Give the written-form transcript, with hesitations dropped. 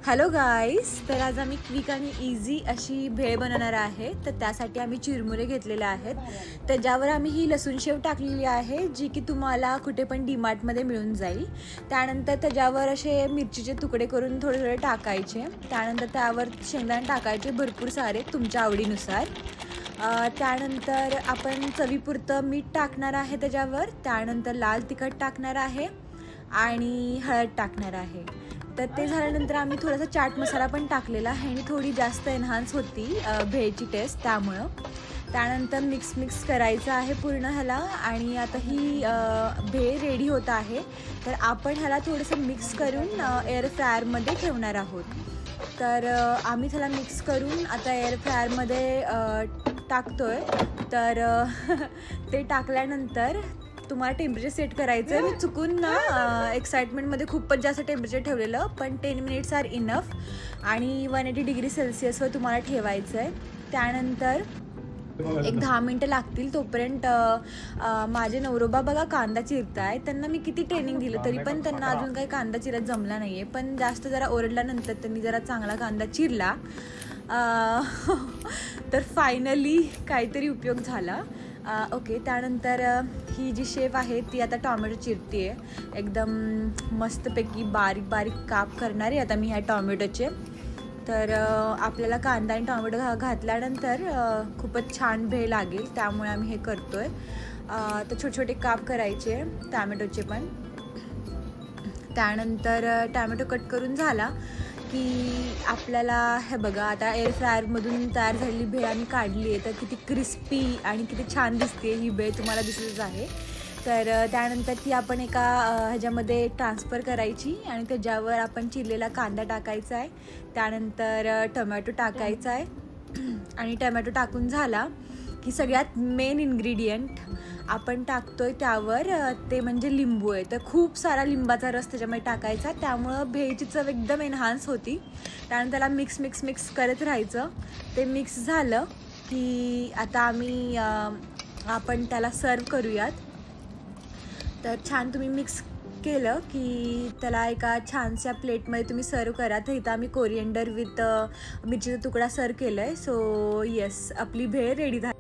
Hello गाईस, तर आज आम्ही क्विक आणि इझी अशी भेळ बनवणार आहे। तर त्यासाठी आम्ही चिरमुरे घेतलेले आहेत। त्याच्यावर आम्ही ही लसूण शेव टाकलेली आहे, जी की तुम्हाला कुठे पण डीमार्टमध्ये मिळून जाईल। त्यानंतर त्याच्यावर असे मिरचीचे तुकडे करून थोडे थोडे टाकायचे। त्यानंतर त्यावर शेंगदाणे टाकायचे भरपूर सारे तुमच्या आवडीनुसार। त्यानंतर आपण चवीपुरतं मीठ टाकणार आहे त्याच्यावर। त्यानंतर लाल तिखट टाकणार आहे आणि हळद टाकणार आहे। तर ते झाल्यानंतर आम्ही थोडासा चाट मसाला पण टाकलेला आहे आणि थोडी जास्त एनहान्स होती भेळची टेस्ट त्यामुळं। त्यानंतर मिक्स करायचं आहे पूर्ण ह्याला आणि आता ही भेळ रेडी होत आहे। तर आपण ह्याला थोडंसं मिक्स करून एअर फ्रायरमध्ये ठेवणार आहोत। तर आम्ही त्याला मिक्स करून आता एअर फ्रायरमध्ये टाकतोय। तर ते टाकल्यानंतर तुम्हाला टेम्परेचर सेट करायचं आहे। मी चुकून ना एक्साइटमेंटमध्ये खूपच जास्त टेम्परेचर ठेवलेलं, पण 10 मिनिट्स आर इनफ आणि 180 डिग्री सेल्सिअसवर तुम्हाला ठेवायचं आहे। त्यानंतर एक 10 मिनटं लागतील। तोपर्यंत माझे नवरोबा बघा कांदा चिरताय। त्यांना मी किती ट्रेनिंग दिलं तरी पण त्यांना अजून काही कांदा चिरत जमला नाही आहे, पण जास्त जरा ओरडल्यानंतर त्यांनी जरा चांगला कांदा चिरला। तर फायनली काहीतरी उपयोग झाला। ओके, त्यानंतर ही जी शेफ आहे ती आता टॉमॅटो चिरते आहे। एकदम मस्तपैकी बारीक बारीक काप करणार आहे आता मी ह्या टॉमॅटोचे। तर आपल्याला कांदा आणि टॉमॅटो घातल्यानंतर खूपच छान भेळ लागेल, त्यामुळे आम्ही हे करतो आहे। तर छोटे छोटे काप करायचे टॉमॅटोचे पण। त्यानंतर टॉमॅटो कट करून झाला की आपल्याला हे बघा आता एअर फ्रायरमधून तयार झालेली भेळ आम्ही काढली आहे। तर किती क्रिस्पी आणि किती छान दिसते ही भेळ, तुम्हाला दिसतच आहे। तर त्यानंतर ती आपण एका ह्याच्यामध्ये ट्रान्सफर करायची आणि त्याच्यावर आपण चिरलेला कांदा टाकायचा आहे। त्यानंतर टोमॅटो टाकायचा आहे आणि टोमॅटो टाकून झाला की सगळ्यात मेन इन्ग्रेडियंट आपण टाकतोय त्यावर, ते म्हणजे लिंबू आहे। तर खूप सारा लिंबाचा रस त्याच्यामध्ये टाकायचा, त्यामुळं भेळची चव एकदम एनहान्स होती। त्यानंतर त्याला मिक्स करत राहायचं। ते मिक्स झालं की आता आपण त्याला सर्व करूयात। तर छान तुम्ही मिक्स केलं की त्याला एका छानशा प्लेटमध्ये तुम्ही सर्व करा। तर इथं आम्ही कोरिएंडर विथ मिरचीचा तुकडा सर्व केलं आहे। सो येस, आपली भेळ रेडी झाली।